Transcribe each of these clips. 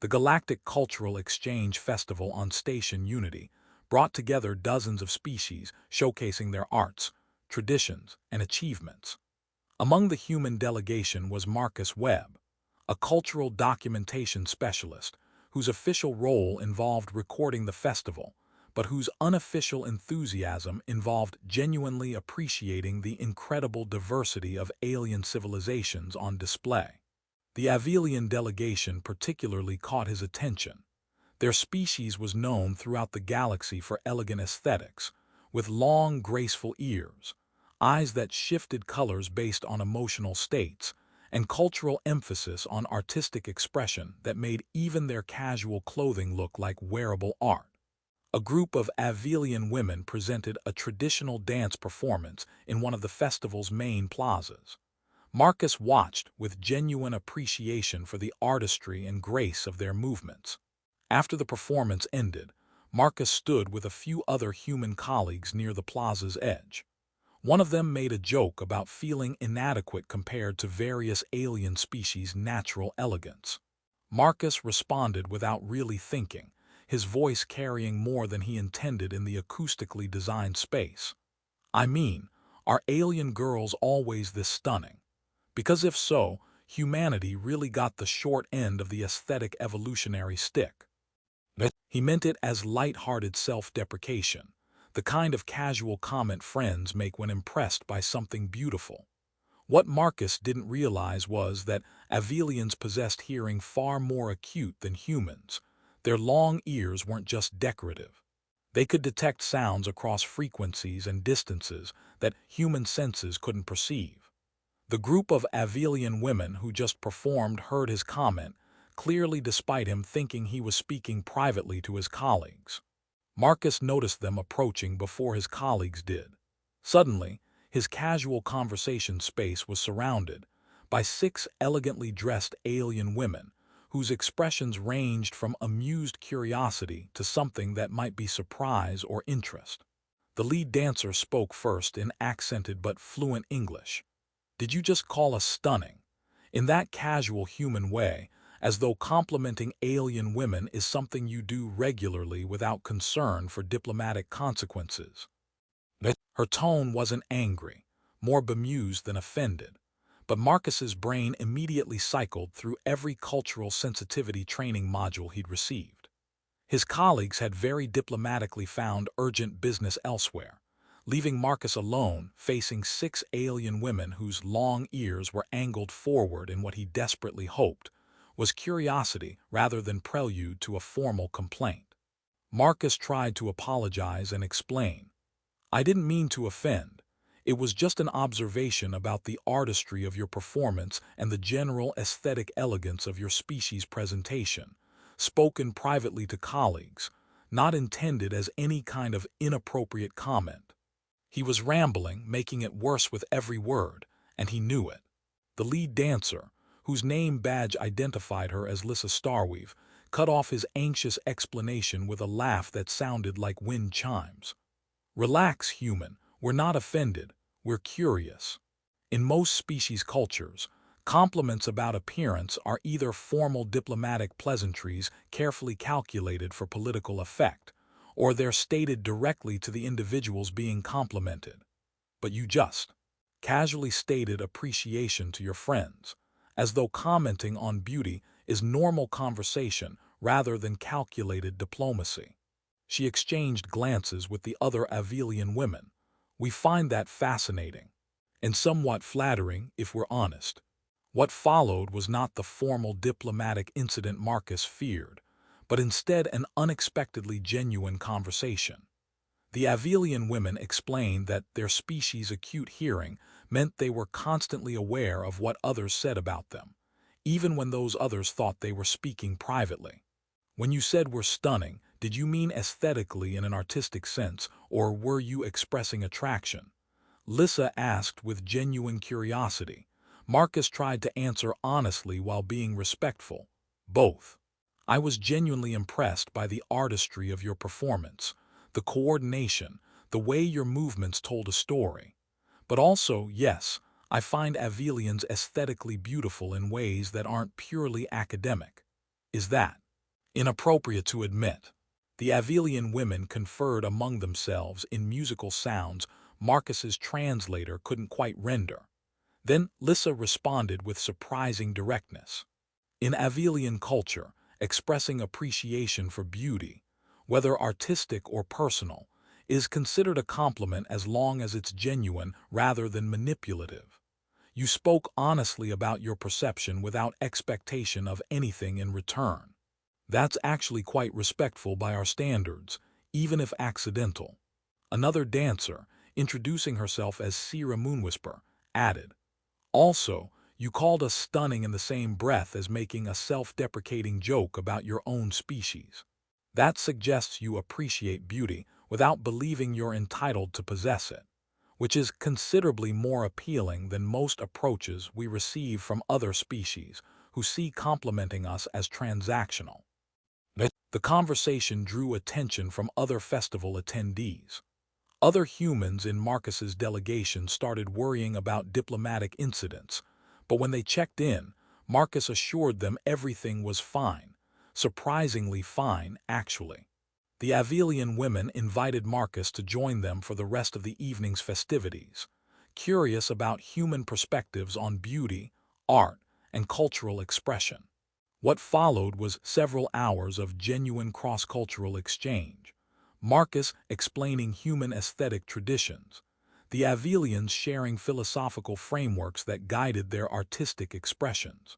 The Galactic Cultural Exchange Festival on Station Unity brought together dozens of species showcasing their arts, traditions, and achievements. Among the human delegation was Marcus Webb, a cultural documentation specialist whose official role involved recording the festival, but whose unofficial enthusiasm involved genuinely appreciating the incredible diversity of alien civilizations on display. The Avelian delegation particularly caught his attention. Their species was known throughout the galaxy for elegant aesthetics, with long, graceful ears, eyes that shifted colors based on emotional states, and cultural emphasis on artistic expression that made even their casual clothing look like wearable art. A group of Avelian women presented a traditional dance performance in one of the festival's main plazas. Marcus watched with genuine appreciation for the artistry and grace of their movements. After the performance ended, Marcus stood with a few other human colleagues near the plaza's edge. One of them made a joke about feeling inadequate compared to various alien species' natural elegance. Marcus responded without really thinking, his voice carrying more than he intended in the acoustically designed space. "I mean, are alien girls always this stunning? Because if so, humanity really got the short end of the aesthetic evolutionary stick." He meant it as light-hearted self-deprecation, the kind of casual comment friends make when impressed by something beautiful. What Marcus didn't realize was that Avelians possessed hearing far more acute than humans. Their long ears weren't just decorative. They could detect sounds across frequencies and distances that human senses couldn't perceive. The group of Avelian women who just performed heard his comment, clearly despite him thinking he was speaking privately to his colleagues. Marcus noticed them approaching before his colleagues did. Suddenly, his casual conversation space was surrounded by 6 elegantly dressed alien women, whose expressions ranged from amused curiosity to something that might be surprise or interest. The lead dancer spoke first in accented but fluent English. "Did you just call us stunning?" In that casual human way, as though complimenting alien women is something you do regularly without concern for diplomatic consequences. Her tone wasn't angry, more bemused than offended, but Marcus's brain immediately cycled through every cultural sensitivity training module he'd received. His colleagues had very diplomatically found urgent business elsewhere, leaving Marcus alone facing 6 alien women whose long ears were angled forward in what he desperately hoped was curiosity rather than prelude to a formal complaint. Marcus tried to apologize and explain. "I didn't mean to offend. It was just an observation about the artistry of your performance and the general aesthetic elegance of your species' presentation, spoken privately to colleagues, not intended as any kind of inappropriate comment." He was rambling, making it worse with every word, and he knew it. The lead dancer, whose name badge identified her as Lissa Starweave, cut off his anxious explanation with a laugh that sounded like wind chimes. "Relax, human. We're not offended. We're curious." In most species cultures, compliments about appearance are either formal diplomatic pleasantries carefully calculated for political effect, or they're stated directly to the individuals being complimented. But you just casually stated appreciation to your friends, as though commenting on beauty is normal conversation rather than calculated diplomacy. She exchanged glances with the other Avelian women. "We find that fascinating, and somewhat flattering if we're honest." What followed was not the formal diplomatic incident Marcus feared, but instead an unexpectedly genuine conversation. The Avelian women explained that their species' acute hearing meant they were constantly aware of what others said about them, even when those others thought they were speaking privately. "When you said we're stunning, did you mean aesthetically in an artistic sense, or were you expressing attraction?" Lissa asked with genuine curiosity. Marcus tried to answer honestly while being respectful. "Both. I was genuinely impressed by the artistry of your performance, the coordination, the way your movements told a story. But also, yes, I find Avelians aesthetically beautiful in ways that aren't purely academic." "Is that Inappropriate to admit. The Avelian women conferred among themselves in musical sounds Marcus's translator couldn't quite render. Then Lissa responded with surprising directness. In Avelian culture, expressing appreciation for beauty, whether artistic or personal, is considered a compliment as long as it's genuine rather than manipulative. You spoke honestly about your perception without expectation of anything in return. That's actually quite respectful by our standards, even if accidental. Another dancer, introducing herself as Sierra Moonwhisper, added, "Also, you called us stunning in the same breath as making a self-deprecating joke about your own species. That suggests you appreciate beauty without believing you're entitled to possess it, which is considerably more appealing than most approaches we receive from other species who see complimenting us as transactional." The conversation drew attention from other festival attendees. Other humans in Marcus's delegation started worrying about diplomatic incidents, but when they checked in, Marcus assured them everything was fine, surprisingly fine, actually. The Avelian women invited Marcus to join them for the rest of the evening's festivities, curious about human perspectives on beauty, art, and cultural expression. What followed was several hours of genuine cross-cultural exchange, Marcus explaining human aesthetic traditions, the Avelians sharing philosophical frameworks that guided their artistic expressions.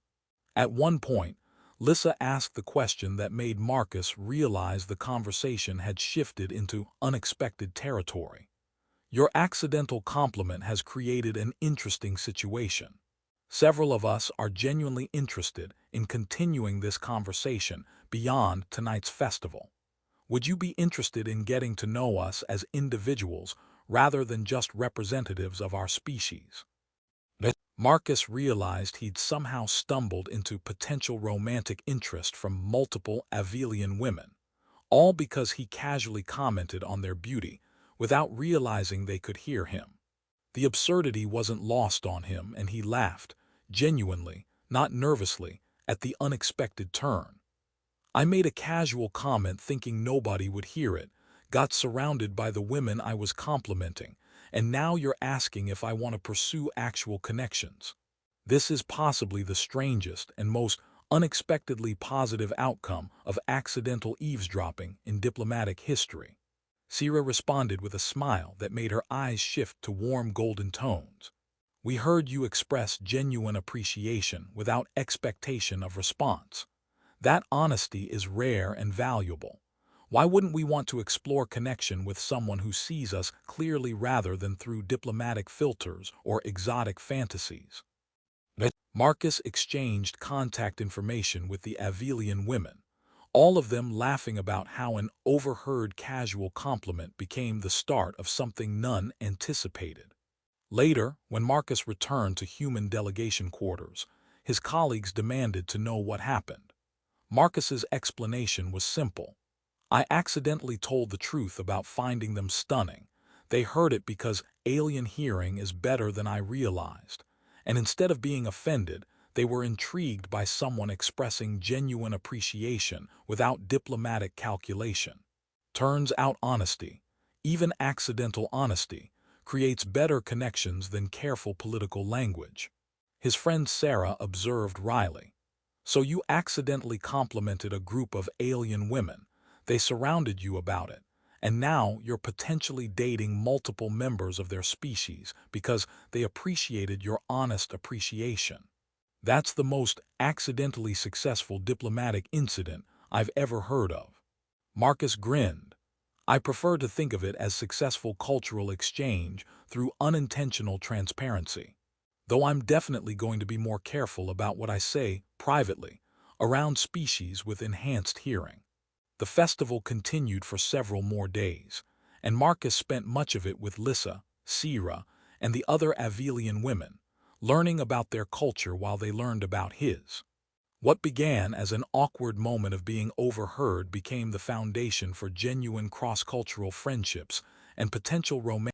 At one point, Lissa asked the question that made Marcus realize the conversation had shifted into unexpected territory. "Your accidental compliment has created an interesting situation. Several of us are genuinely interested in continuing this conversation beyond tonight's festival. Would you be interested in getting to know us as individuals rather than just representatives of our species?" Marcus realized he'd somehow stumbled into potential romantic interest from multiple Avelian women, all because he casually commented on their beauty without realizing they could hear him. The absurdity wasn't lost on him, and he laughed, genuinely, not nervously, at the unexpected turn. "I made a casual comment thinking nobody would hear it, got surrounded by the women I was complimenting, and now you're asking if I want to pursue actual connections. This is possibly the strangest and most unexpectedly positive outcome of accidental eavesdropping in diplomatic history." Sierra responded with a smile that made her eyes shift to warm golden tones. "We heard you express genuine appreciation without expectation of response. That honesty is rare and valuable. Why wouldn't we want to explore connection with someone who sees us clearly rather than through diplomatic filters or exotic fantasies?" Marcus exchanged contact information with the Avelian women, all of them laughing about how an overheard casual compliment became the start of something none anticipated. Later, when Marcus returned to human delegation quarters, his colleagues demanded to know what happened. Marcus's explanation was simple. "I accidentally told the truth about finding them stunning. They heard it because alien hearing is better than I realized. And instead of being offended, they were intrigued by someone expressing genuine appreciation without diplomatic calculation." Turns out honesty, even accidental honesty, creates better connections than careful political language. His friend Sarah observed wryly. "So you accidentally complimented a group of alien women. They surrounded you about it. And now you're potentially dating multiple members of their species because they appreciated your honest appreciation. That's the most accidentally successful diplomatic incident I've ever heard of." Marcus grinned. "I prefer to think of it as successful cultural exchange through unintentional transparency. Though I'm definitely going to be more careful about what I say privately around species with enhanced hearing." The festival continued for several more days, and Marcus spent much of it with Lissa, Sierra, and the other Avelian women, learning about their culture while they learned about his. What began as an awkward moment of being overheard became the foundation for genuine cross-cultural friendships and potential romantic